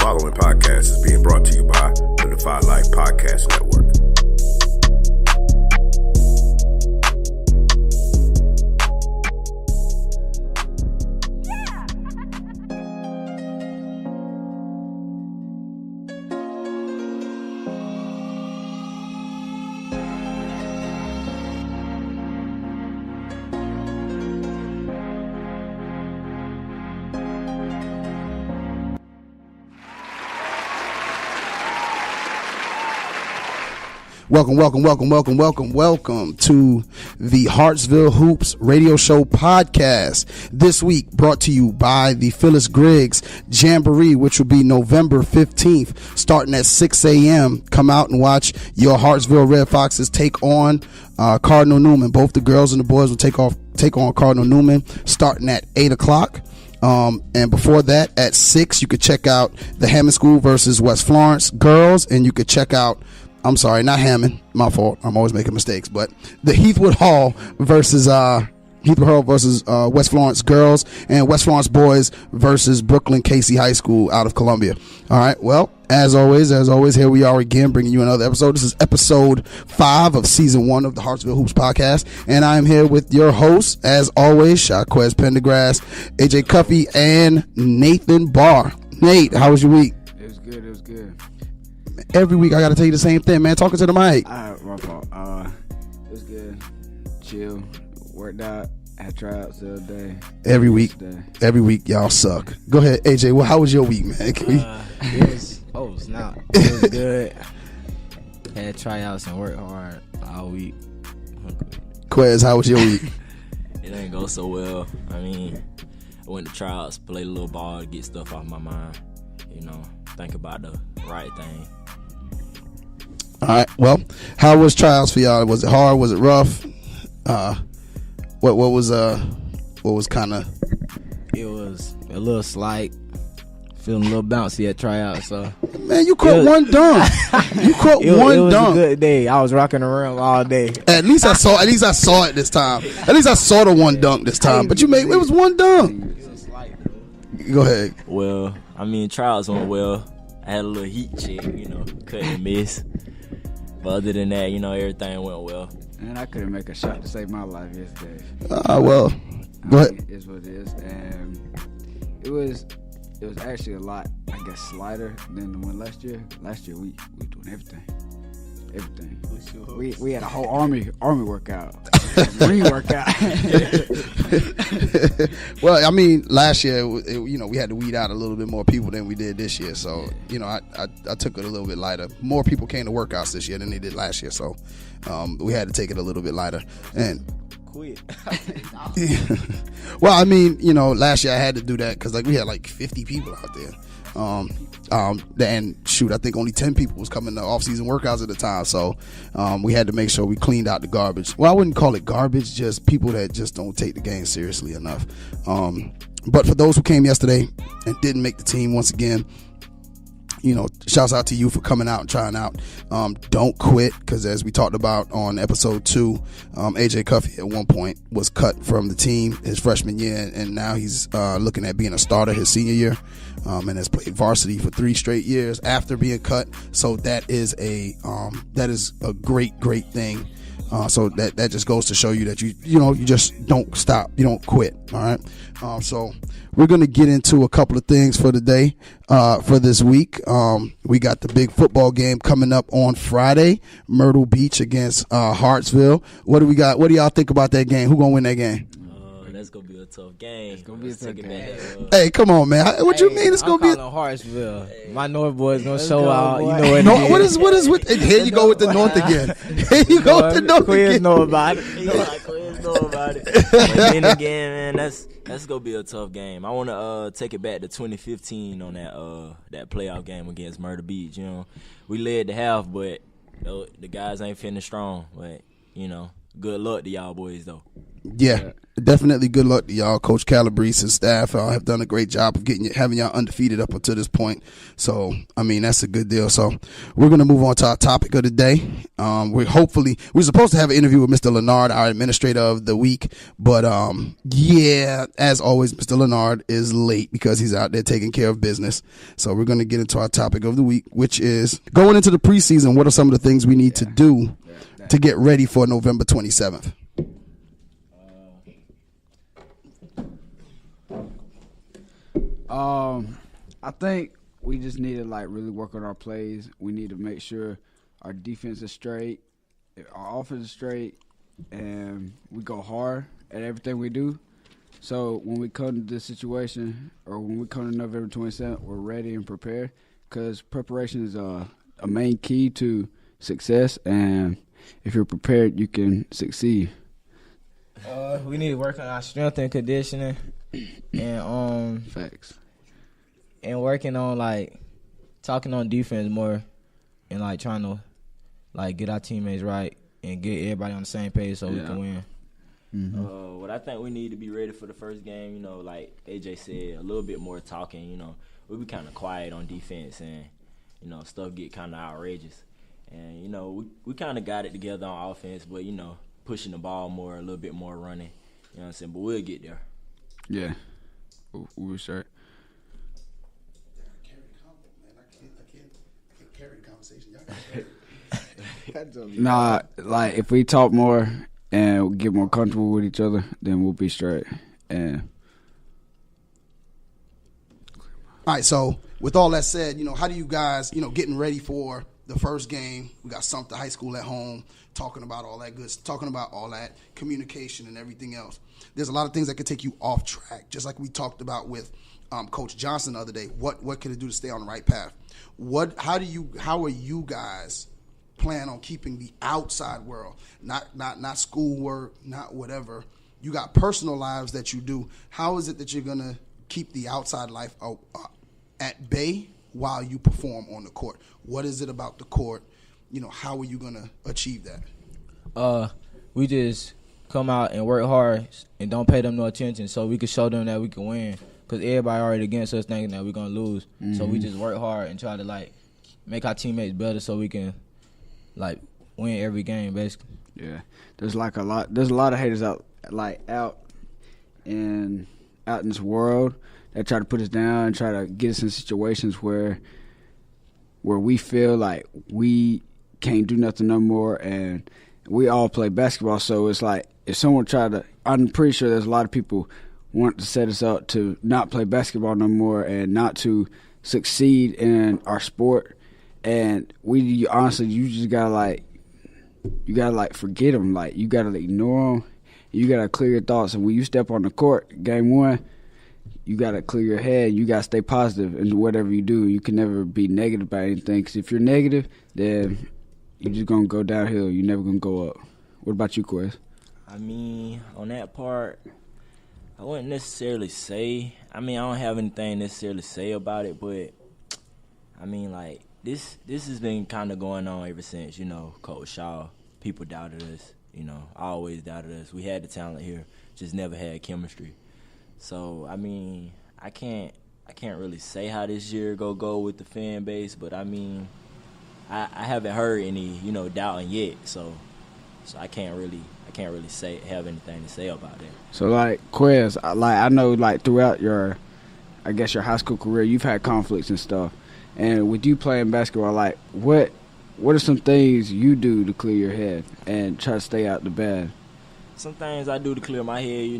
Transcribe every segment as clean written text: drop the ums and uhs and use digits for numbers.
following podcast is being brought to you by the Defy Life Podcast Network. Welcome to the Hartsville Hoops Radio Show podcast. This week brought to you by the Phyllis Griggs Jamboree, which will be November 15th, starting at 6 a.m. Come out and watch your Hartsville Red Foxes take on Cardinal Newman. Both the girls and the boys will take on Cardinal Newman starting at 8 o'clock. And before that, at 6, you could check out the Hammond School versus West Florence girls, and you could check out I'm sorry, not Hammond. My fault. I'm always making mistakes. But the Heathwood Hall versus West Florence girls, and West Florence boys versus Brooklyn Casey High School out of Columbia. All right. Well, as always, here we are again, bringing you another episode. This is episode 5 of season 1 of the Hartsville Hoops podcast, and I am here with your hosts, as always, Shaquez, Pendergrass, AJ Cuffie, and Nathan Barr. Nate, how was your week? It was good. Every week I gotta tell you the same thing, man. Talking to the mic. My fault. It was good. Chill. Worked out. Had tryouts the other day. Every week, y'all suck. Go ahead, AJ. Well, how was your week, man? It was good. Had tryouts and worked hard all week. Quez, how was your week? It didn't go so well. I mean, I went to tryouts, played a little ball, get stuff off my mind. Think about the right thing. All right. Well, how was trials for y'all? Was it hard? Was it rough? What was kind of? It was a little slight. Feeling a little bouncy at tryouts. So man, you caught one dunk. You caught one dunk. It was a good day. I was rocking around all day. At least I saw it this time. At least I saw the one dunk this time. But it was one dunk. Go ahead. Well, I mean, trials went well. I had a little heat check, couldn't miss. But other than that, everything went well. And I couldn't make a shot to save my life yesterday. Well, go ahead. It is what it is. And it was actually a lot, I guess, slighter than the one last year. Last year, we doing everything. We had a whole army workout, Marine workout. Well, I mean, last year, we had to weed out a little bit more people than we did this year. So, I took it a little bit lighter. More people came to workouts this year than they did last year. So, we had to take it a little bit lighter. And quit. Well, I mean, last year I had to do that because we had 50 people out there. And shoot, I think only 10 people was coming to off-season workouts at the time, so we had to make sure we cleaned out the garbage. Well, I wouldn't call it garbage, just people that just don't take the game seriously enough. But for those who came yesterday and didn't make the team, once again, shouts out to you for coming out and trying out. Don't quit, because as we talked about on episode 2, AJ Cuffie at one point was cut from the team his freshman year, and now he's looking at being a starter his senior year, and has played varsity for 3 straight years after being cut. So that is a great thing. So that just goes to show you that you just don't stop, you don't quit. All right. So we're gonna get into a couple of things for today, for this week. We got the big football game coming up on Friday, Myrtle Beach against Hartsville. What do we got? What do y'all think about that game? Who gonna win that game? That's gonna be a tough game. It's gonna be a tough game. Hey, come on, man. What you mean it's gonna be? Hartsville. My North boys gonna show out. Boy. What is with? Here you go with the North again. Here you go with the North Quiz again. know about it. Quiz know about it. But then again, man, that's gonna be a tough game. I wanna take it back to 2015 on that playoff game against Myrtle Beach. We led the half, but the guys ain't finished strong. But good luck to y'all boys though. Yeah, definitely good luck to y'all. Coach Calabrese and staff have done a great job of having y'all undefeated up until this point. So, I mean, that's a good deal. So, we're going to move on to our topic of the day. We're supposed to have an interview with Mr. Lenard, our administrator of the week. But, yeah, as always, Mr. Lenard is late because he's out there taking care of business. So, we're going to get into our topic of the week, which is going into the preseason. What are some of the things we need to do to get ready for November 27th? I think we just need to really work on our plays. We need to make sure our defense is straight, our offense is straight, and we go hard at everything we do. So when we come to this situation, or when we come to November 27th, we're ready and prepared, because preparation is a main key to success, and if you're prepared, you can succeed. We need to work on our strength and conditioning, and Facts. And working on talking on defense more, and trying to get our teammates right and get everybody on the same page so we can win. Mm-hmm. What I think we need to be ready for the first game, like AJ said, a little bit more talking. We be kind of quiet on defense, and stuff get kind of outrageous. And we kind of got it together on offense, but pushing the ball more, a little bit more running. You know what I'm saying? But we'll get there. Yeah, we're sure. Nah, if we talk more and get more comfortable with each other, then we'll be straight. And all right, so with all that said, how do you guys, getting ready for the first game? We got Sumter High School at home, talking about all that communication and everything else. There's a lot of things that could take you off track, just like we talked about with Coach Johnson the other day. What can it do to stay on the right path? How are you guys plan on keeping the outside world, not schoolwork, not whatever? You got personal lives that you do. How is it that you're gonna keep the outside life at bay while you perform on the court? What is it about the court? How are you gonna achieve that? We just come out and work hard and don't pay them no attention, so we can show them that we can win. Because everybody already against us thinking that we're gonna lose. Mm-hmm. So we just work hard and try to make our teammates better so we can win every game basically. Yeah, there's a lot of haters out in this world that try to put us down and try to get us in situations where we feel like we can't do nothing no more, and we all play basketball. So it's if someone I'm pretty sure there's a lot of people want to set us up to not play basketball no more and not to succeed in our sport. And you just gotta forget them. You gotta ignore them. You gotta clear your thoughts. And when you step on the court, game one, you gotta clear your head. You gotta stay positive in whatever you do. You can never be negative about anything, because if you're negative, then you're just gonna go downhill. You're never gonna go up. What about you, Quez? I mean, on that part, I wouldn't necessarily say. I don't have anything necessarily to say about it, but this has been kind of going on ever since, Coach Shaw. People doubted us, always doubted us. We had the talent here, just never had chemistry. So, I can't really say how this year go with the fan base, but I haven't heard any, doubting yet. So I can't really have anything to say about it. So Quez, I know throughout your high school career, you've had conflicts and stuff. And with you playing basketball, what are some things you do to clear your head and try to stay out the bad? Some things I do to clear my head,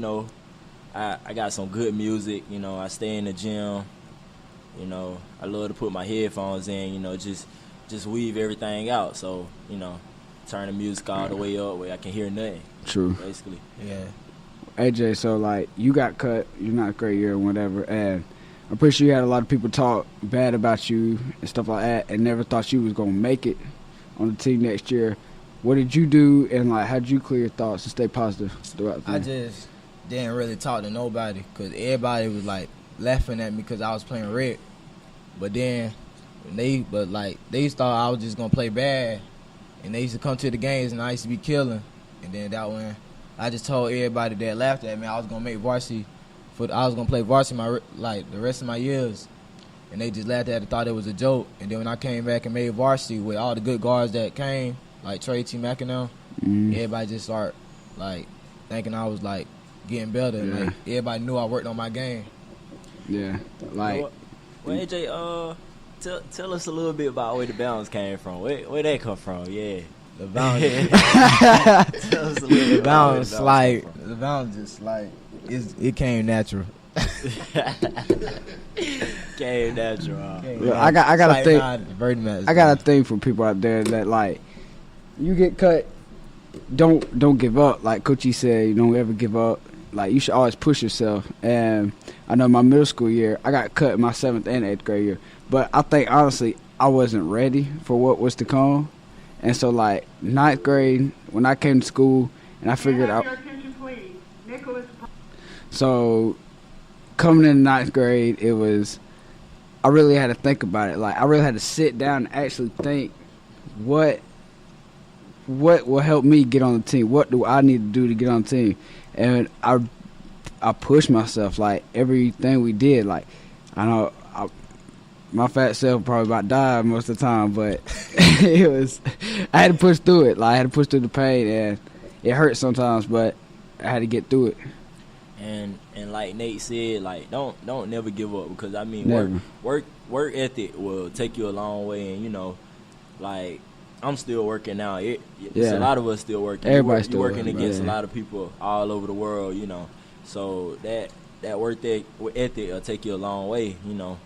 I got some good music, I stay in the gym, I love to put my headphones in, just weave everything out. So, turn the music all the way up where I can hear nothing. True. Basically. Yeah. AJ, so you got cut, you're not a great year or whatever, and I'm pretty sure you had a lot of people talk bad about you and stuff like that and never thought you was going to make it on the team next year. What did you do, and how did you clear your thoughts and stay positive throughout the I just didn't really talk to nobody because everybody was laughing at me because I was playing red. But then they thought I was just going to play bad, and they used to come to the games and I used to be killing. And then that one, I just told everybody that laughed at me I was gonna make varsity. I was gonna play varsity the rest of my years, and they just laughed at it and thought it was a joke. And then when I came back and made varsity with all the good guards that came, like Trae, T. Mack and them, everybody just started like thinking I was like getting better. And, like, everybody knew I worked on my game. Yeah, like. Well, AJ, tell us a little bit about where the balance came from. Where that come from? Yeah, the balance. Tell us a little bit about where the balance just like it came natural. Came natural. I gotta think. I got a thing for people out there that like you get cut. Don't give up. Like Coachy said, you don't ever give up. Like you should always push yourself. And I know my middle school year, I got cut in my 7th and 8th grade year. But I think honestly, I wasn't ready for what was to come. And so like 9th grade, when I came to school, and I figured out. So coming in 9th grade, I really had to think about it. Like I really had to sit down and actually think what will help me get on the team? What do I need to do to get on the team? And I pushed myself, like everything we did. Like I know my fat self probably about died most of the time, but I had to push through it. Like I had to push through the pain, and it hurt sometimes, but I had to get through it. And like Nate said, like don't never give up, because I mean Never. work ethic will take you a long way. And you know, like I'm still working now. It's a lot of us still working. Everybody's You're still working working, against a yeah. lot of people all over the world, you know. So that work ethic will take you a long way, you know.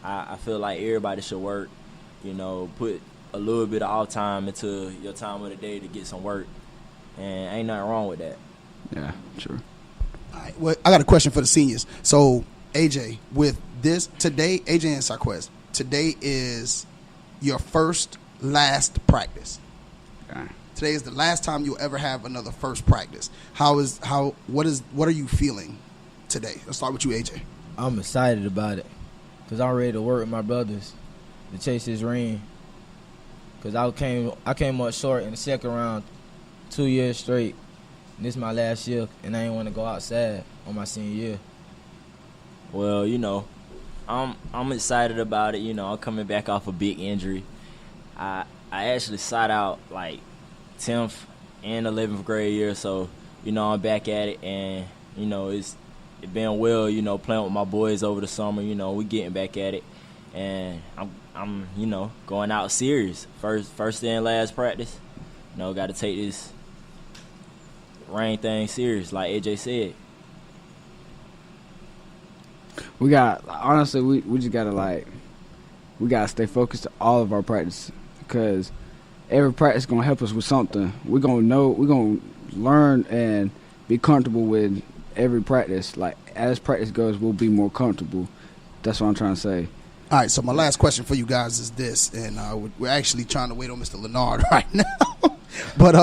I feel like everybody should work, you know, put a little bit of off time into your time of the day to get some work. And ain't nothing wrong with that. Yeah, sure. All right, well, I got a question for the seniors. So, AJ, with this today, AJ and Shaquez, today is your last practice. Okay. Today is the last time you'll ever have another first practice. What are you feeling today? Let's start with you, AJ. I'm excited about it because I'm ready to work with my brothers to chase this ring. Because I came up short in the second round 2 years straight. And this is my last year, and I ain't want to go outside on my senior year. Well, you know, I'm excited about it. You know, I'm coming back off a big injury. I actually sat out like 10th and 11th grade year, so you know I'm back at it, and you know it's been well. You know, playing with my boys over the summer. You know, we getting back at it, and I'm you know going out serious. First and last practice. You know, got to take this rain thing serious, like AJ said. We just gotta we gotta stay focused to all of our practice, because every practice gonna help us with something. We're gonna learn and be comfortable with every practice. Like as practice goes, we'll be more comfortable. That's what I'm trying to say. All right, so my last question for you guys is this, and we're actually trying to wait on Mr. Lenard right now. But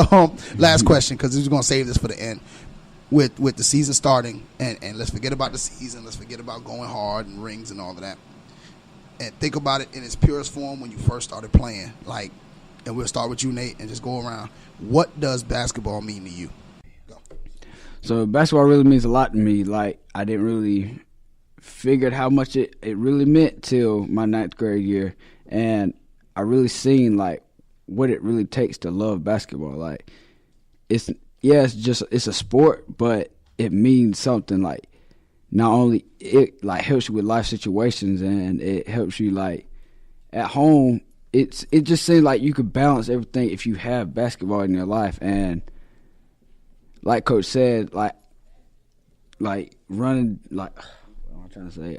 last question, because we're going to save this for the end. With the season starting, and let's forget about the season. Let's forget about going hard and rings and all of that. And think about it in its purest form when you first started playing. Like, and we'll start with you, Nate, and just go around. What does basketball mean to you? Go. So basketball really means a lot to me. Like I didn't really figure how much it really meant till my 9th grade year, and I really seen like what it really takes to love basketball. Like it's a sport, but it means something. Like not only it like helps you with life situations, and it helps you like at home. It just seems like you could balance everything if you have basketball in your life. And like Coach said, like running, like what am I trying to say?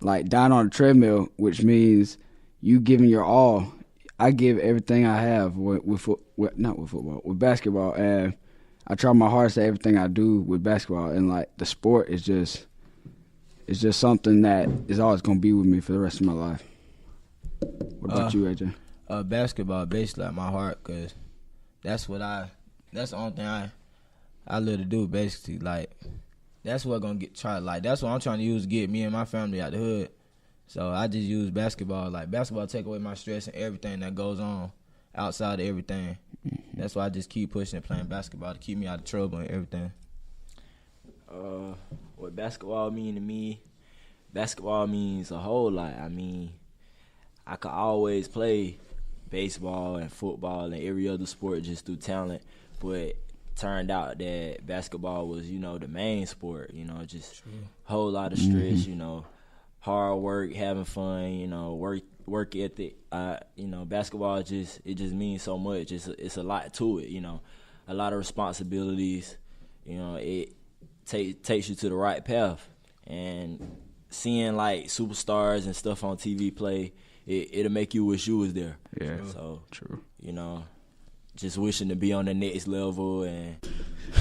Like dying on a treadmill, which means you giving your all. I give everything I have with basketball, and I try my hardest at everything I do with basketball. And like the sport is just something that is always gonna be with me for the rest of my life. What about you, AJ? Basketball basically like my heart, because that's the only thing I live to do, basically. Like that's what that's what I'm trying to use to get me and my family out the hood. So I just use basketball. Like basketball take away my stress and everything that goes on outside of everything. that's why I just keep pushing and playing basketball to keep me out of trouble and everything. What basketball mean to me? Basketball means a whole lot. I mean, I could always play baseball and football and every other sport just through talent, but turned out that basketball was, the main sport, just a whole lot of stress, hard work, having fun, work ethic. Basketball it just means so much. It's a lot to it, a lot of responsibilities. It takes you to the right path, and seeing like superstars and stuff on TV play, it'll make you wish you was there. Yeah. So True. Just wishing to be on the next level. And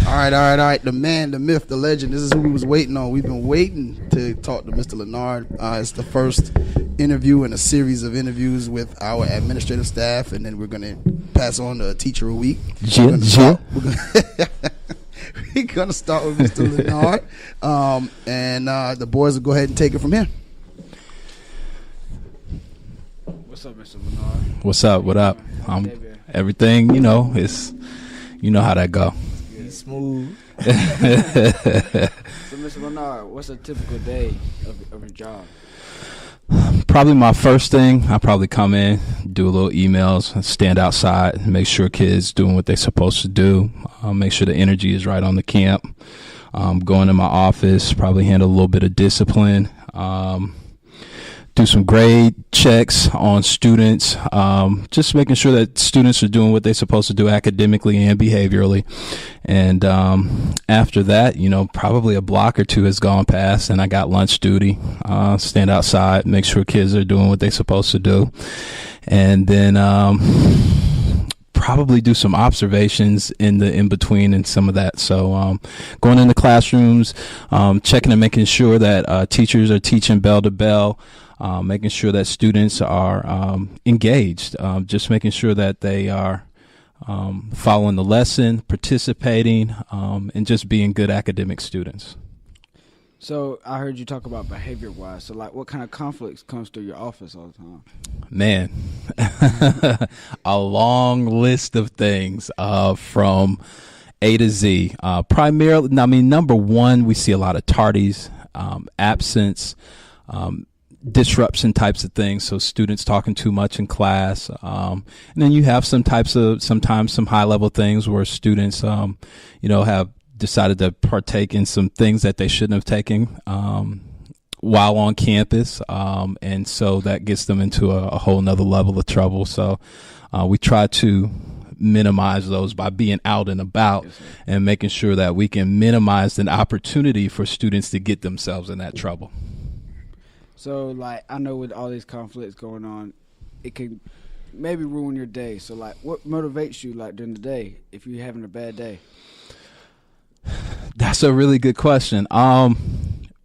All right. The man, the myth, the legend. This is who we was waiting on. We've been waiting to talk to Mr. Lenard. It's the first interview in a series of interviews with our administrative staff, and then we're going to pass on to Teacher of the Week. We're going to start with Mr. Lenard, and the boys will go ahead and take it from here. What's up, Mr. Lenard? What's up? What up? Everything, it's, how that go. He's smooth. So, Mr. Lenard, what's a typical day of your job? Probably my first thing, I probably come in, do a little emails, stand outside, make sure kids doing what they're supposed to do, make sure the energy is right on the camp. Go into my office, probably handle a little bit of discipline, do some grade checks on students, just making sure that students are doing what they're supposed to do academically and behaviorally. And after that, probably a block or two has gone past, and I got lunch duty, stand outside, make sure kids are doing what they're supposed to do. And then probably do some observations in between and some of that. So going in the classrooms, checking and making sure that teachers are teaching bell to bell, making sure that students are engaged, just making sure that they are following the lesson, participating, and just being good academic students. So I heard you talk about behavior-wise. So, like, what kind of conflicts comes through your office all the time? Man, a long list of things from A to Z. Primarily, number one, we see a lot of tardies, absence, disruption types of things. So students talking too much in class. And then you have sometimes some high level things where students, have decided to partake in some things that they shouldn't have taken while on campus, and so that gets them into a whole nother level of trouble. So we try to minimize those by being out and about and making sure that we can minimize an opportunity for students to get themselves in that trouble. So, like, I know with all these conflicts going on, it can maybe ruin your day. So, like, what motivates you, like, during the day if you're having a bad day? That's a really good question.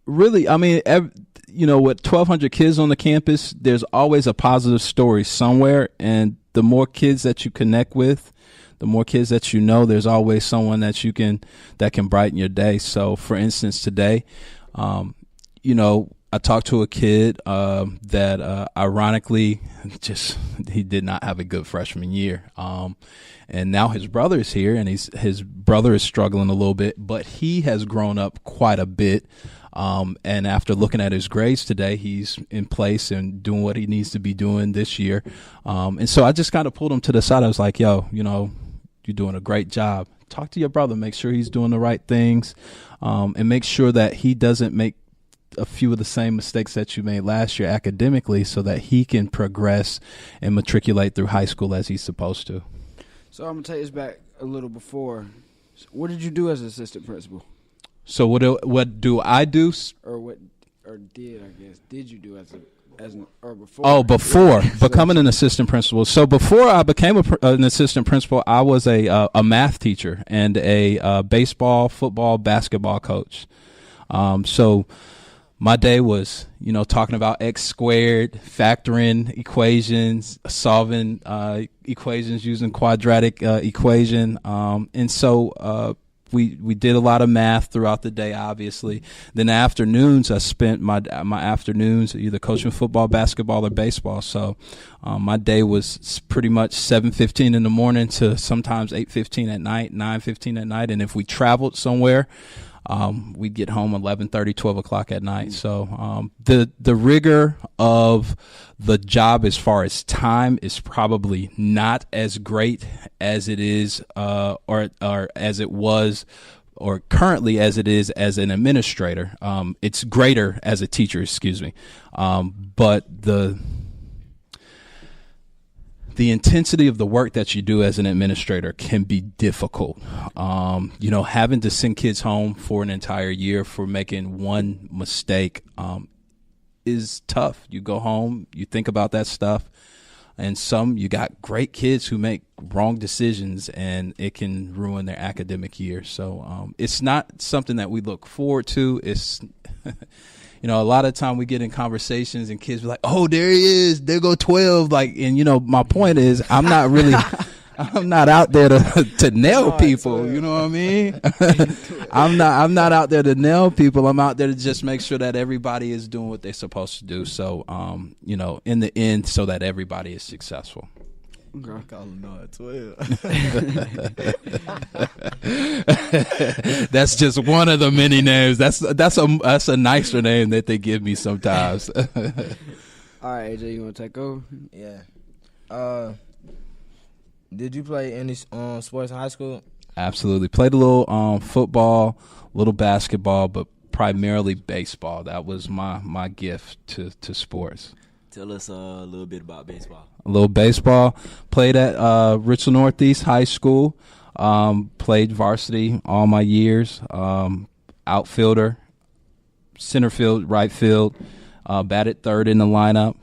Really, with 1,200 kids on the campus, there's always a positive story somewhere. And the more kids that you connect with, the more kids that there's always someone that can brighten your day. So, for instance, today, I talked to a kid that ironically he did not have a good freshman year. And now his brother is here, and his brother is struggling a little bit, but he has grown up quite a bit. And after looking at his grades today, he's in place and doing what he needs to be doing this year. And so I just kind of pulled him to the side. I was like, yo, you're doing a great job. Talk to your brother, make sure he's doing the right things, and make sure that he doesn't make a few of the same mistakes that you made last year academically, so that he can progress and matriculate through high school as he's supposed to. So I'm going to take this back a little before. What did you do as an assistant principal? So what do I do? Or did you do before? Oh, before becoming an assistant principal. So before I became an assistant principal, I was a math teacher and a baseball, football, basketball coach. So my day was, talking about X squared, factoring equations, solving equations using quadratic equation. And so we did a lot of math throughout the day, obviously. Then the afternoons, I spent my afternoons either coaching football, basketball, or baseball. So my day was pretty much 7:15 in the morning to sometimes 8:15 at night, 9:15 at night. And if we traveled somewhere, we'd get home 11:30, 12 o'clock at night. So the rigor of the job as far as time is probably not as great as it is or as it was or currently as it is as an administrator. It's greater as a teacher, excuse me. But the intensity of the work that you do as an administrator can be difficult. Having to send kids home for an entire year for making one mistake is tough. You go home, you think about that stuff, and you got great kids who make wrong decisions, and it can ruin their academic year. So it's not something that we look forward to. It's a lot of time we get in conversations and kids be like, "Oh, there he is. There go 12." My point is, I'm not out there to nail people. You know what I mean? I'm not out there to nail people. I'm out there to just make sure that everybody is doing what they're supposed to do. So, in the end, so that everybody is successful. Okay. Call him 12. That's just one of the many names. That's a nicer name that they give me sometimes. All right, AJ, you want to take over? Yeah. Did you play any sports in high school? Absolutely. Played a little football, a little basketball, but primarily baseball. That was my gift to sports. Tell us a little bit about baseball. A little baseball. Played at Richland Northeast High School. Played varsity all my years. Outfielder, center field, right field. Batted third in the lineup.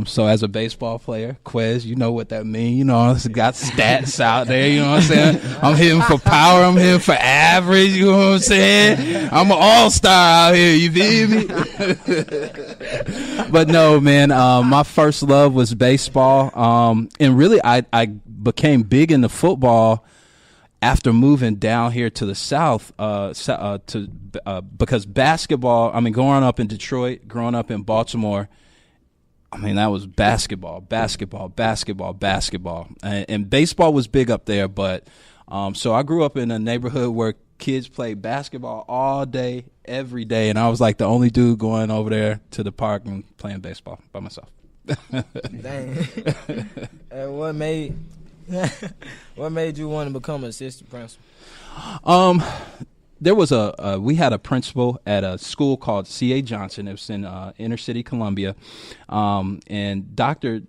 So as a baseball player, Quez, you know what that means. It's got stats out there, you know what I'm saying? I'm hitting for power, I'm hitting for average, you know what I'm saying? I'm an all-star out here, you feel me? But no, man, my first love was baseball. And really, I became big into football after moving down here to the South, because basketball, growing up in Detroit, growing up in Baltimore, that was basketball. And baseball was big up there, but so I grew up in a neighborhood where kids played basketball all day, every day, and I was like the only dude going over there to the park and playing baseball by myself. Dang. And what made you want to become an assistant principal? There was we had a principal at a school called C.A. Johnson. It was in inner city Columbia, and Dr.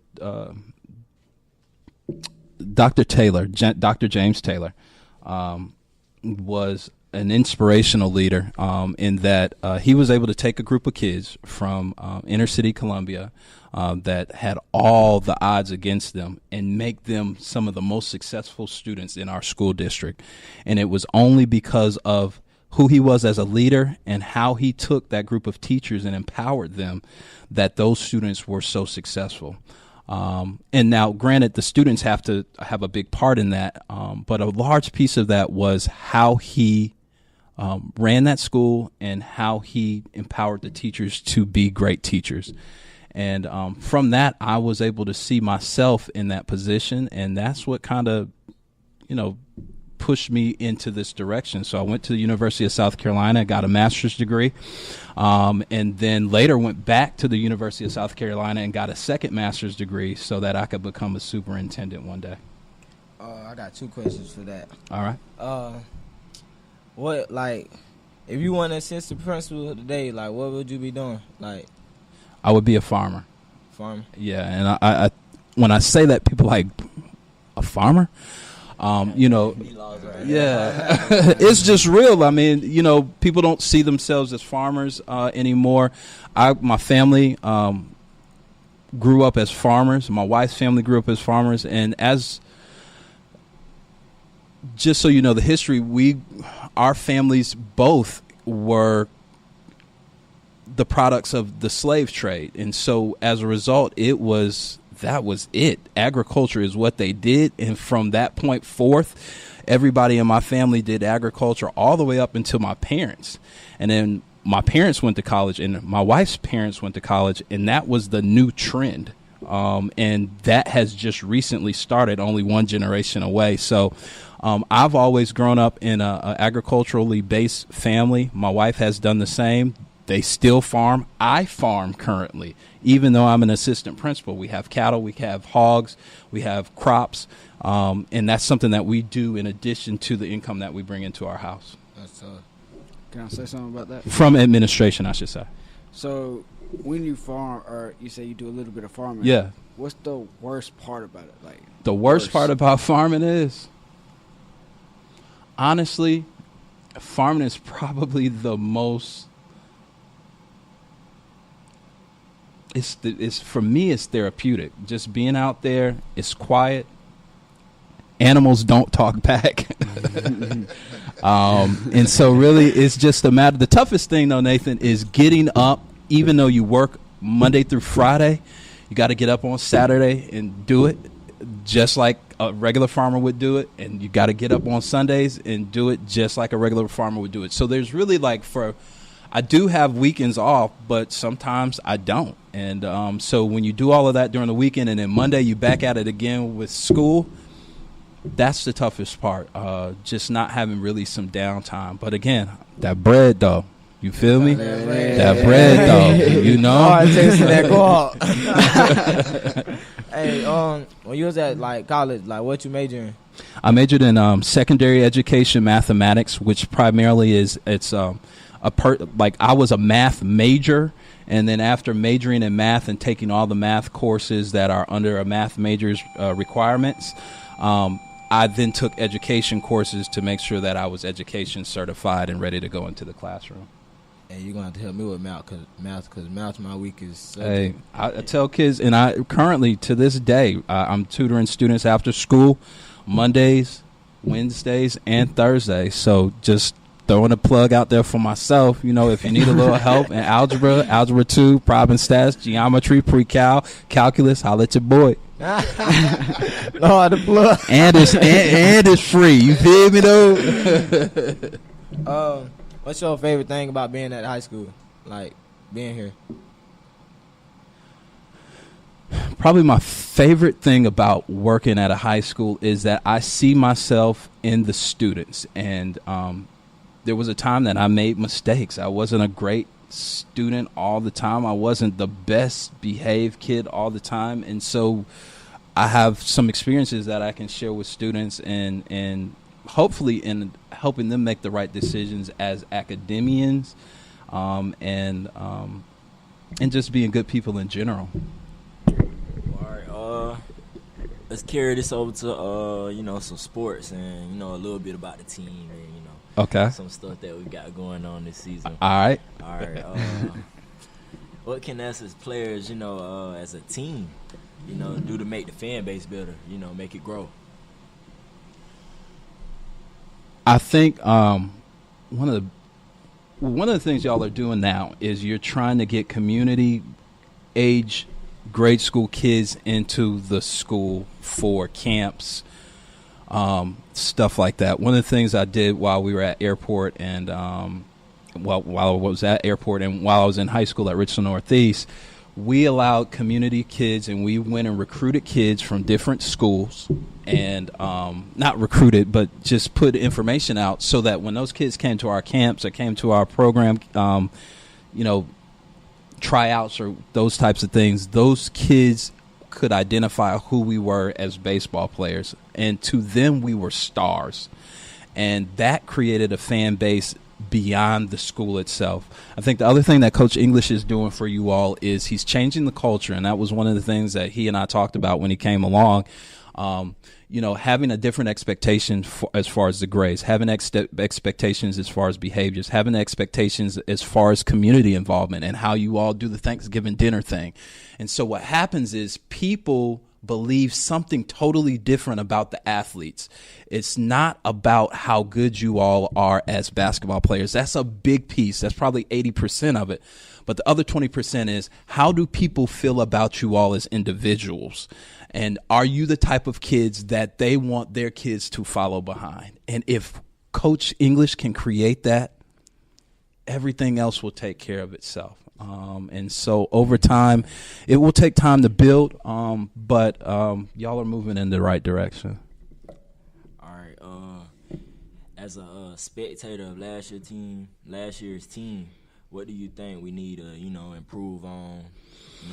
Taylor, Dr. James Taylor, was an inspirational leader in that he was able to take a group of kids from inner city Columbia that had all the odds against them and make them some of the most successful students in our school district. And it was only because of who he was as a leader and how he took that group of teachers and empowered them that those students were so successful. And now, granted, the students have to have a big part in that, but a large piece of that was how he ran that school and how he empowered the teachers to be great teachers. And from that, I was able to see myself in that position, and that's what kind of, pushed me into this direction. So I went to the University of South Carolina, got a master's degree, and then later went back to the University of South Carolina and got a second master's degree so that I could become a superintendent one day. I got two questions for that. All right. If you want an assistant principal today, what would you be doing? I would be a farmer. Farmer? Yeah, and I when I say that, people like, a farmer? Yeah, it's just real. People don't see themselves as farmers anymore. My family grew up as farmers. My wife's family grew up as farmers. And just so you know the history, our families both were the products of the slave trade. And so as a result, that was it. Agriculture is what they did. And from that point forth, everybody in my family did agriculture all the way up until my parents. And then my parents went to college and my wife's parents went to college, and that was the new trend. And that has just recently started, only one generation away. So I've always grown up in a agriculturally based family. My wife has done the same. They still farm. I farm currently, even though I'm an assistant principal. We have cattle, we have hogs, we have crops, and that's something that we do in addition to the income that we bring into our house. That's Can I say something about that? From administration, I should say. So when you farm, or you say you do a little bit of farming, Yeah. what's the worst part about it? Like The worst part about farming is, honestly, farming is probably the most. It's for me, it's therapeutic. Just being out there, it's quiet. Animals don't talk back. And so really it's just a matter. The toughest thing though, Nathan, is getting up. Even though you work Monday through Friday, you got to get up on Saturday and do it just like a regular farmer would do it. And you got to get up on Sundays and do it just like a regular farmer would do it. So there's really I do have weekends off, but sometimes I don't. And so when you do all of that during the weekend and then Monday you back at it again with school, that's the toughest part. Just not having really some downtime. But again, that bread though, you feel me? That bread though, you know. Oh, I tasted that go. Hey, when you was at like college, like what you major in? I majored in secondary education mathematics, which primarily I was a math major, and then after majoring in math and taking all the math courses that are under a math major's requirements, I then took education courses to make sure that I was education certified and ready to go into the classroom. Hey, you're gonna have to help me with math, math's my weakest subject. Hey, I tell kids, and I currently to this day, I'm tutoring students after school, Mondays, Wednesdays, and Thursdays. So just throwing a plug out there for myself. You know, if you need a little help in algebra 2, prob and stats, geometry, pre-cal, calculus, holla at your boy. No, the plug. And it's free. You feel me though? What's your favorite thing about being at high school? Like being here? Probably my favorite thing about working at a high school is that I see myself in the students. And there was a time that I made mistakes. I wasn't a great student all the time. I wasn't the best behaved kid all the time. And so I have some experiences that I can share with students and hopefully in helping them make the right decisions as academians, and just being good people in general. All right, let's carry this over to some sports and a little bit about the team and Okay. some stuff that we got going on this season. All right. What can us as players, as a team, do to make the fan base better, make it grow? I think one of the things y'all are doing now is you're trying to get community age grade school kids into the school for camps, stuff like that. One of the things I did while we were at airport and while I was at airport and while I was in high school at Richland Northeast, we allowed community kids and we went and recruited kids from different schools and not recruited, but just put information out so that when those kids came to our camps or came to our program, tryouts or those types of things, those kids could identify who we were as baseball players. And to them, we were stars. And that created a fan base beyond the school itself. I think the other thing that Coach English is doing for you all is he's changing the culture, and that was one of the things that he and I talked about when he came along. Having a different expectation as far as the grades, having expectations as far as behaviors, having expectations as far as community involvement and how you all do the Thanksgiving dinner thing. And so what happens is people believe something totally different about the athletes. It's not about how good you all are as basketball players. That's a big piece. That's probably 80% of it. But the other 20% is, how do people feel about you all as individuals? And are you the type of kids that they want their kids to follow behind? And if Coach English can create that, everything else will take care of itself. And so over time, it will take time to build, but y'all are moving in the right direction. All right. As a spectator of last year's team, what do you think we need to, improve on,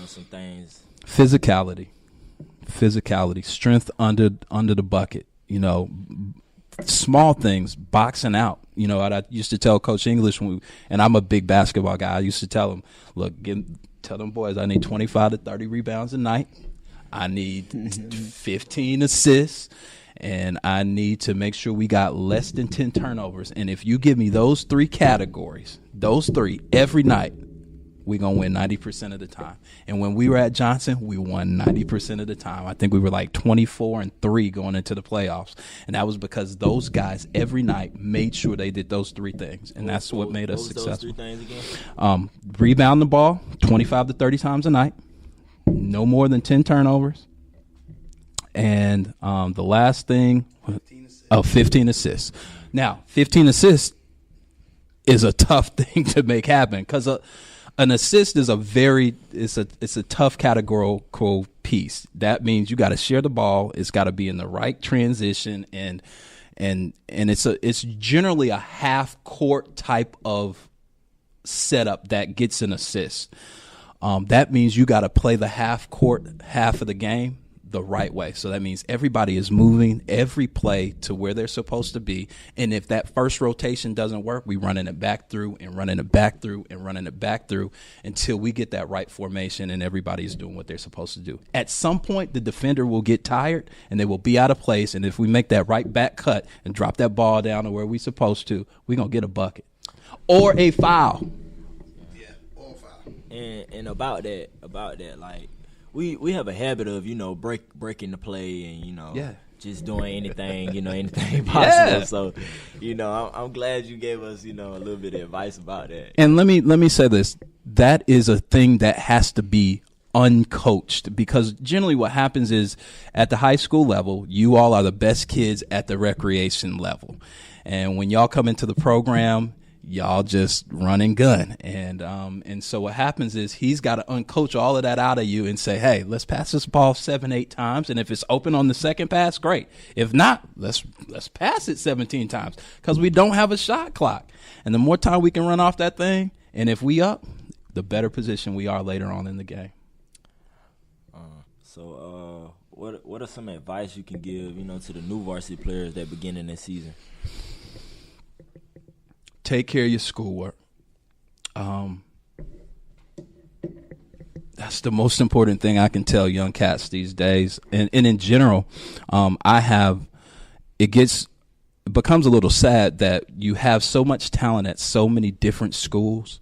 some things? Physicality, strength under the bucket, small things, boxing out. I used to tell Coach English, and I'm a big basketball guy, I used to tell him, look, tell them boys I need 25 to 30 rebounds a night. I need 15 assists, and I need to make sure we got less than 10 turnovers. And if you give me those three categories, every night, we're going to win 90% of the time. And when we were at Johnson, we won 90% of the time. I think we were like 24-3 going into the playoffs. And that was because those guys every night made sure they did those three things. And that's what made us successful. Those three things again? Rebound the ball 25 to 30 times a night. No more than 10 turnovers. And the last thing, 15 assists. Now, 15 assists is a tough thing to make happen, because an assist is it's a tough categorical piece. That means you got to share the ball. It's got to be in the right transition, and it's generally a half court type of setup that gets an assist. That means you got to play the half court half of the game the right way. So that means everybody is moving every play to where they're supposed to be. And if that first rotation doesn't work, we running it back through and running it back through and running it back through until we get that right formation and everybody's doing what they're supposed to do. At some point, the defender will get tired and they will be out of place. And if we make that right back cut and drop that ball down to where we're supposed to, we're going to get a bucket or a foul. Yeah, or a foul. And about that, like, we have a habit of, breaking the play and, just doing anything, anything possible. Yeah. So, I'm glad you gave us, a little bit of advice about that. And let me say this. That is a thing that has to be uncoached, because generally what happens is at the high school level, you all are the best kids at the recreation level. And when y'all come into the program, y'all just run and gun. And so what happens is he's got to uncoach all of that out of you and say, hey, let's pass this ball 7-8 times. And if it's open on the second pass, great. If not, let's pass it 17 times, because we don't have a shot clock. And the more time we can run off that thing, and if we up, the better position we are later on in the game. So what are some advice you can give, to the new varsity players that begin in this season? Take care of your schoolwork. That's the most important thing I can tell young cats these days. And in general, it becomes a little sad that you have so much talent at so many different schools,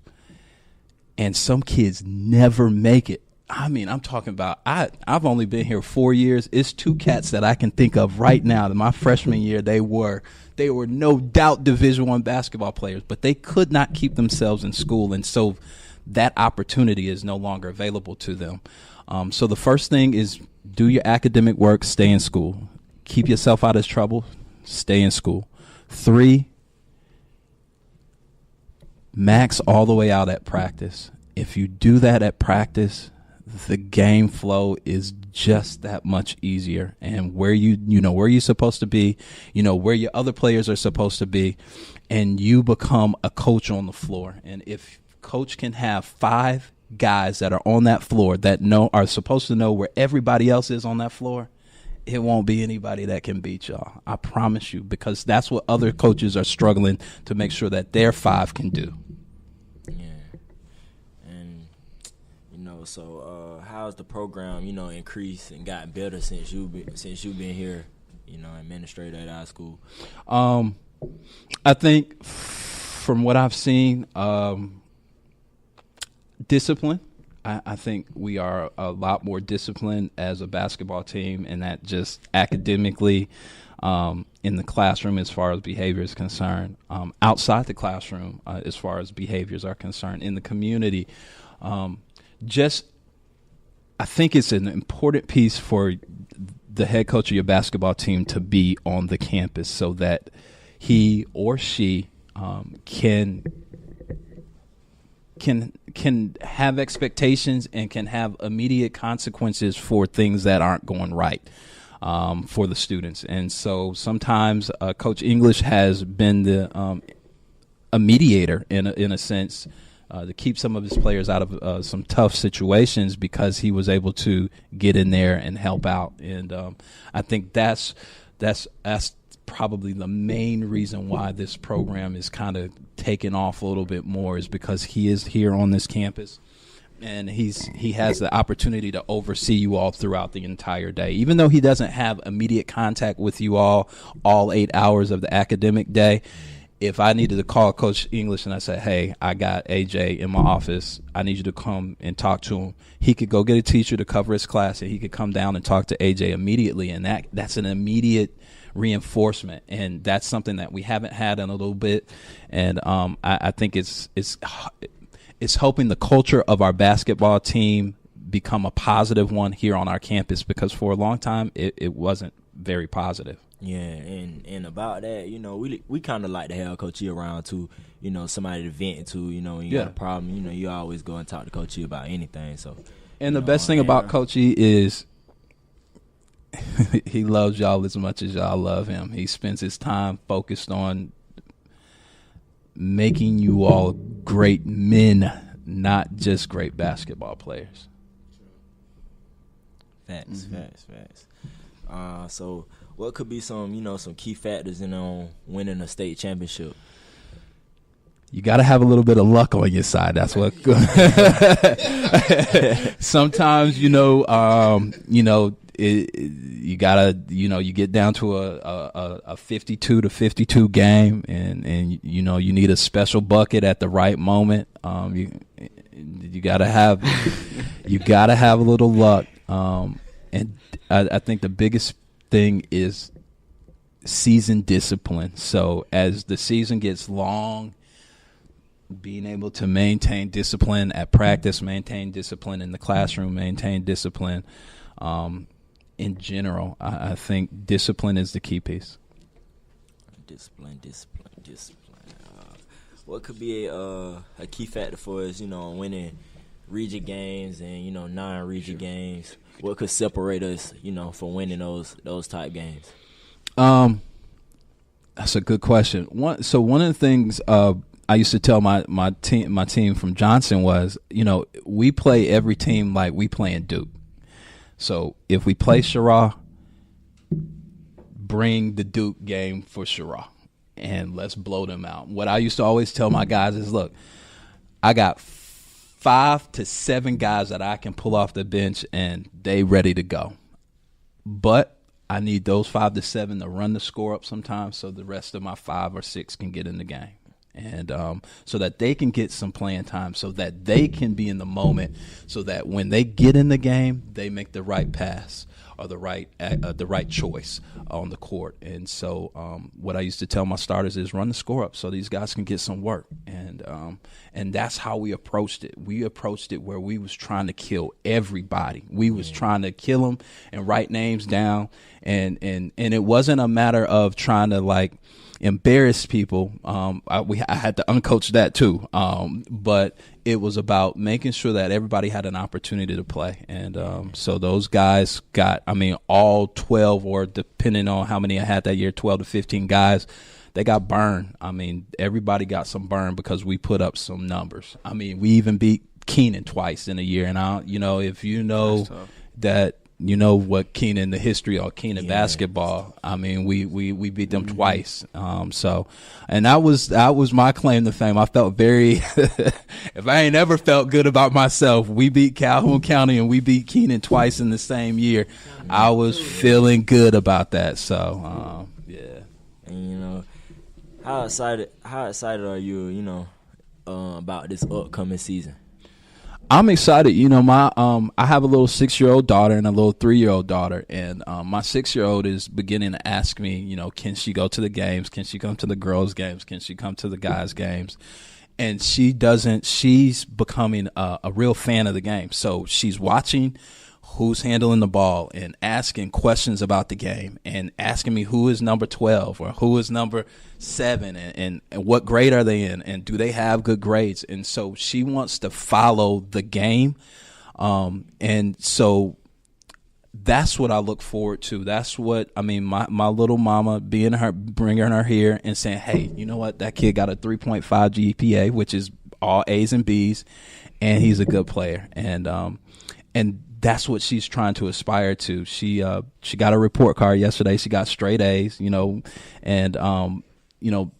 and some kids never make it. I mean, I'm talking about, I've only been here 4 years. It's 2 cats that I can think of right now that my freshman year, they were no doubt Division I basketball players, but they could not keep themselves in school. And so that opportunity is no longer available to them. So the first thing is do your academic work, stay in school. Keep yourself out of trouble, stay in school. 3, max all the way out at practice. If you do that at practice, the game flow is just that much easier, and where where you're supposed to be, where your other players are supposed to be, and you become a coach on the floor. And if coach can have 5 guys that are on that floor that are supposed to know where everybody else is on that floor, it won't be anybody that can beat y'all. I promise you, because that's what other coaches are struggling to make sure that their 5 can do. So how's the program, increased and gotten better since you've been here, administrator at our school? I think from what I've seen, discipline. I think we are a lot more disciplined as a basketball team, and that just academically in the classroom as far as behavior is concerned, outside the classroom as far as behaviors are concerned, in the community. I think it's an important piece for the head coach of your basketball team to be on the campus so that he or she can have expectations and can have immediate consequences for things that aren't going right for the students. And so sometimes Coach English has been a mediator in a sense to keep some of his players out of some tough situations because he was able to get in there and help out. And I think that's probably the main reason why this program is kind of taking off a little bit more, is because he is here on this campus and he has the opportunity to oversee you all throughout the entire day. Even though he doesn't have immediate contact with you all 8 hours of the academic day, if I needed to call Coach English and I said, hey, I got AJ in my office, I need you to come and talk to him, he could go get a teacher to cover his class and he could come down and talk to AJ immediately. And that's an immediate reinforcement. And that's something that we haven't had in a little bit. And I think it's helping the culture of our basketball team become a positive one here on our campus, because for a long time it wasn't very positive. Yeah, and about that, we kind of like to have Coach E around too. Somebody to vent to. When you got a problem, you always go and talk to Coach E about anything. So, and the best thing about Coach E is he loves y'all as much as y'all love him. He spends his time focused on making you all great men, not just great basketball players. Facts. So what could be some key factors in winning a state championship? You got to have a little bit of luck on your side. That's what. Sometimes you gotta you get down to a 52 to 52 game, and you need a special bucket at the right moment. You gotta have a little luck, and I think the biggest thing is season discipline. So as the season gets long, being able to maintain discipline at practice, maintain discipline in the classroom, maintain discipline in general, I think discipline is the key piece. Discipline. What could be a key factor for us, winning region games and non-region games? What could separate us, from winning those type games? That's a good question. One of the things I used to tell my team from Johnson was, we play every team like we play in Duke. So if we play Shira, bring the Duke game for Shira, and let's blow them out. What I used to always tell my guys is, look, I got 5 to 7 guys that I can pull off the bench and they ready to go. But I need those 5 to 7 to run the score up sometimes so the rest of my 5 or 6 can get in the game. And so that they can get some playing time, so that they can be in the moment, so that when they get in the game, they make the right pass or the right choice on the court. And so what I used to tell my starters is run the score up so these guys can get some work. And that's how we approached it. We approached it where we was trying to kill everybody. We was trying to kill them and write names down. And it wasn't a matter of trying to embarrass people. I had to uncoach that too. But it was about making sure that everybody had an opportunity to play. And so those guys got, all 12, or depending on how many I had that year, 12 to 15 guys, they got burned. Everybody got some burn because we put up some numbers. We even beat Keenan twice in a year. And if you know that, what Keenan, the history of Keenan basketball. We beat them twice. And that was my claim to fame. I felt very, if I ain't ever felt good about myself, we beat Calhoun County and we beat Keenan twice in the same year. I was feeling good about that. So, yeah. And how excited are you, about this upcoming season? I'm excited. You know, I have a little 6-year-old daughter and a little 3-year-old daughter, and my 6-year-old is beginning to ask me, you know, can she go to the games? Can she come to the girls' games? Can she come to the guys' games? And she doesn't. She's becoming a real fan of the game. So she's watching who's handling the ball and asking questions about the game and asking me who is number 12 or who is number 7 and what grade are they in and do they have good grades. And so she wants to follow the game. And so that's what I look forward to. That's what, I mean, my little mama bringing her here and saying, hey, you know what? That kid got a 3.5 GPA, which is all A's and B's, and he's a good player. And that's what she's trying to aspire to. She got a report card yesterday. She got straight A's, you know, and, you know,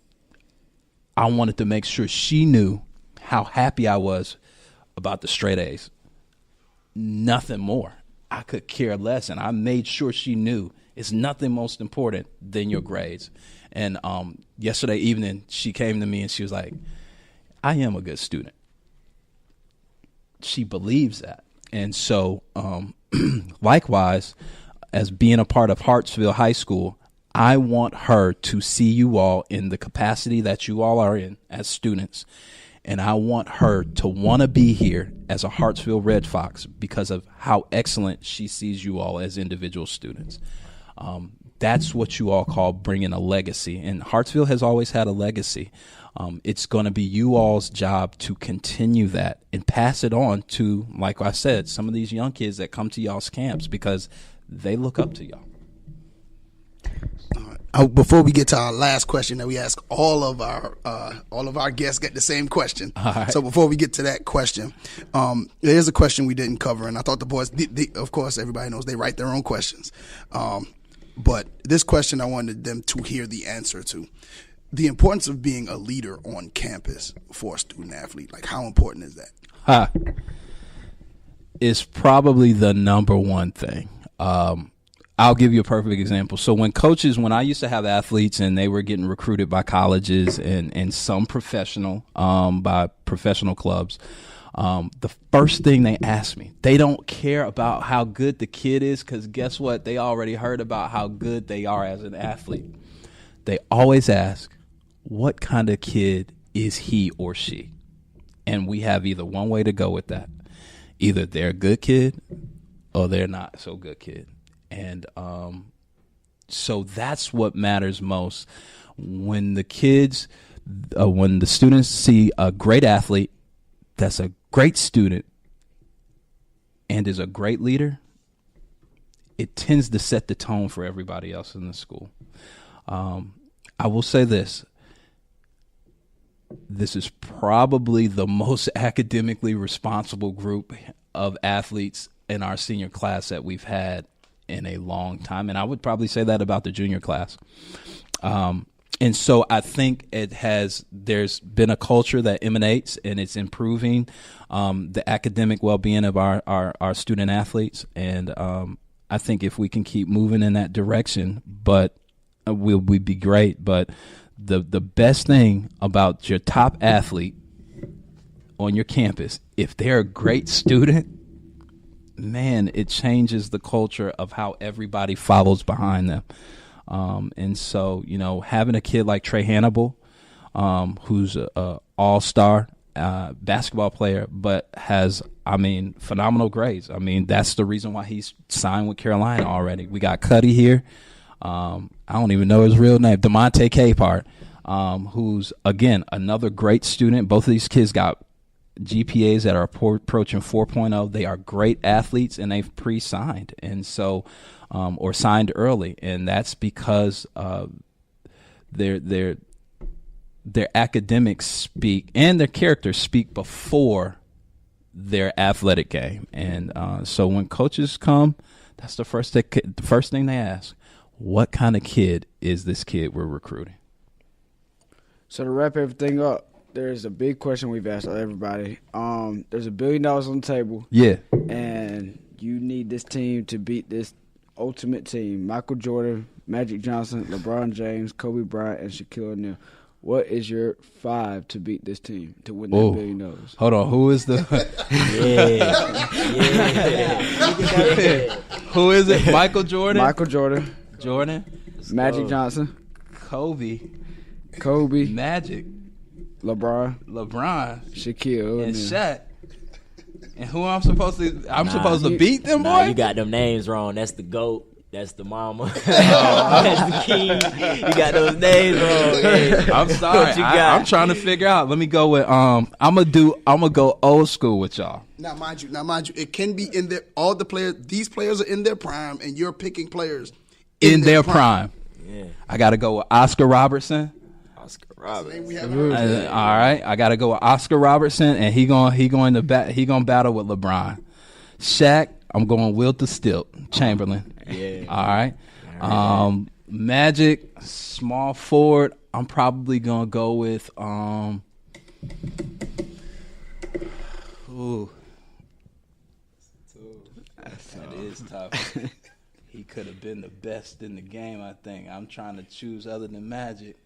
I wanted to make sure she knew how happy I was about the straight A's. Nothing more. I could care less, and I made sure she knew it's nothing most important than your grades. And yesterday evening, she came to me and she was like, I am a good student. She believes that. And so, likewise, as being a part of Hartsville High School, I want her to see you all in the capacity that you all are in as students. And I want her to want to be here as a Hartsville Red Fox because of how excellent she sees you all as individual students. That's what you all call bringing a legacy. And Hartsville has always had a legacy. It's going to be you all's job to continue that and pass it on to, like I said, some of these young kids that come to y'all's camps because they look up to y'all. Before we get to our last question that we ask all of our guests get the same question. Right. So before we get to that question, there's a question we didn't cover, and I thought the boys, of course, everybody knows they write their own questions. But this question I wanted them to hear the answer to. The importance of being a leader on campus for a student athlete. Like, how important is that? It's probably the number one thing. I'll give you a perfect example. So when I used to have athletes and they were getting recruited by colleges and some professional, by professional clubs, the first thing they ask me, they don't care about how good the kid is because guess what? They already heard about how good they are as an athlete. They always ask, what kind of kid is he or she? And we have either one way to go with that. Either they're a good kid or they're not so good kid. And so that's what matters most. When the students see a great athlete that's a great student and is a great leader, it tends to set the tone for everybody else in the school. I will say this. This is probably the most academically responsible group of athletes in our senior class that we've had in a long time. And I would probably say that about the junior class. And so I think there's been a culture that emanates and it's improving the academic well-being of our student athletes. And I think if we can keep moving in that direction, we'd be great. But the best thing about your top athlete on your campus, if they're a great student, man, it changes the culture of how everybody follows behind them. And so, you know, having a kid like Trae Hannibal, who's a all-star basketball player, but has, phenomenal grades. That's the reason why he's signed with Carolina already. We got Cuffie here. I don't even know his real name, DeMonte Capehart, who's, again, another great student. Both of these kids got GPAs that are approaching 4.0. They are great athletes, and they've pre-signed, and so or signed early, and that's because their academics speak and their characters speak before their athletic game. And so when coaches come, that's the first thing they ask: what kind of kid is this kid we're recruiting? So to wrap everything up, there's a big question we've asked everybody. There's $1 billion on the table. Yeah. And you need this team to beat this ultimate team: Michael Jordan, Magic Johnson, LeBron James, Kobe Bryant, and Shaquille O'Neal. What is your 5 to beat this team to win that Whoa. $1 billion? Hold on. Who is the? Who is it? Michael Jordan. Michael Jordan, Jordan. Magic Johnson, Kobe. Magic, LeBron. Shaquille, And Shaq. And who I'm supposed to? Supposed to beat them, boy. You got them names wrong. That's the GOAT. That's the mama. That's the king. You got those names wrong. Hey, I'm sorry. I'm trying to figure out. Let me go with I'm gonna go old school with y'all. Now, mind you, it can be in their all the players. These players are in their prime, and you're picking players In their prime. Yeah. I gotta go with Oscar Robertson. Robert. All right, I gotta go with Oscar Robertson, and he gonna battle with LeBron. Shaq, I'm going Wilt the Stilt Chamberlain. Yeah. All right. Magic, small forward. I'm probably gonna go with Ooh. That is tough. He could have been the best in the game, I think. I'm trying to choose other than Magic.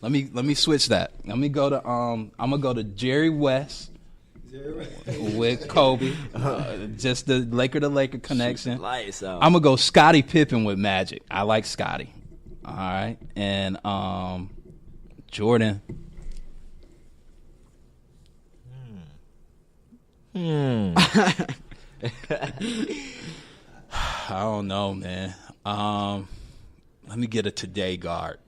Let me switch that. Let me go to I'm gonna go to Jerry West with Kobe. Just the Laker to Laker connection. Lights out. I'm gonna go Scottie Pippen with Magic. I like Scottie. All right, and Jordan. I don't know, man. Let me get a today guard.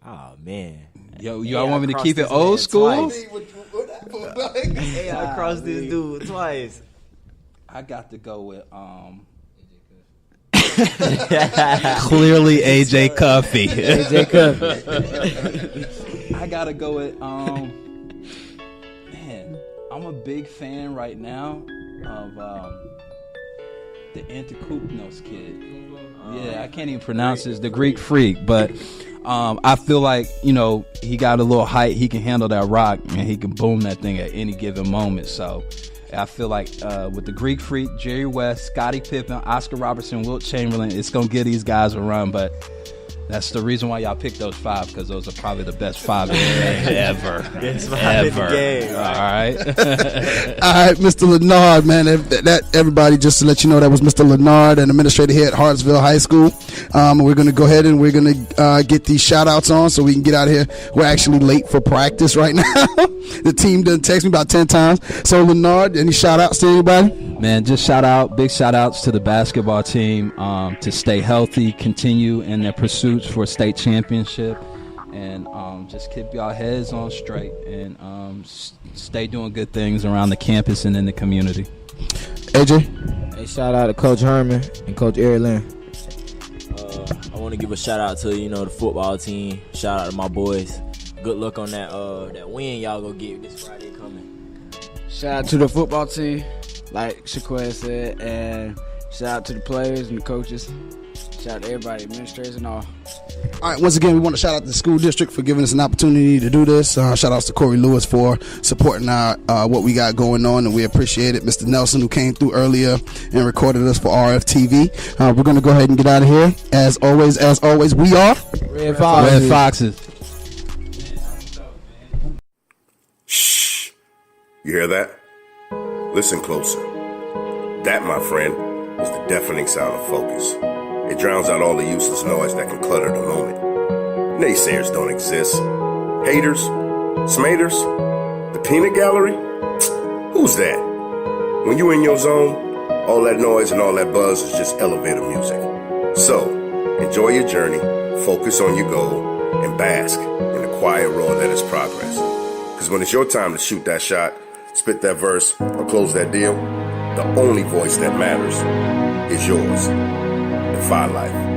Oh man. Yo, y'all want me to keep it old school? Hey, I crossed this dude twice. I got to go with clearly AJ Cuffie. AJ Cuffie. I gotta go with man, I'm a big fan right now of the Antikupnos kid. Yeah, I can't even pronounce this, the Greek freak, but I feel like, he got a little height, he can handle that rock, and he can boom that thing at any given moment. So I feel like with the Greek freak, Jerry West, Scottie Pippen, Oscar Robertson, Wilt Chamberlain, it's going to give these guys a run. But that's the reason why y'all picked those 5, because those are probably the best 5 ever. Best 5 in the game. All right. All right, Mr. Lenard, man. That everybody, just to let you know, that was Mr. Lenard, an administrator here at Hartsville High School. We're going to go ahead and we're going to get these shout-outs on so we can get out of here. We're actually late for practice right now. The team done text me about 10 times. So, Lenard, any shout-outs to anybody? Man, just big shout-outs to the basketball team to stay healthy, continue in their pursuits for a state championship, and just keep y'all heads on straight and stay doing good things around the campus and in the community. AJ? Hey, shout out to Coach Herman and Coach Lynn. I want to give a shout out to the football team. Shout out to my boys. Good luck on that win y'all go get this Friday coming. Shout out to the football team, like Shaquez said, and shout out to the players and the coaches. Shout out to everybody, administrators and all. All right, once again, we want to shout out to the school district for giving us an opportunity to do this. Shout outs to Corey Lewis for supporting our what we got going on, and we appreciate it. Mr. Nelson, who came through earlier and recorded us for RFTV. We're going to go ahead and get out of here. As always, we are Red Foxes. Red Foxes. Shh. You hear that? Listen closer. That, my friend, is the deafening sound of focus. It drowns out all the useless noise that can clutter the moment. Naysayers don't exist. Haters? Smaters? The peanut gallery? Who's that? When you in your zone, all that noise and all that buzz is just elevator music. So, enjoy your journey, focus on your goal, and bask in the quiet roar that is progress. Because when it's your time to shoot that shot, spit that verse, or close that deal, the only voice that matters is yours. Defy life.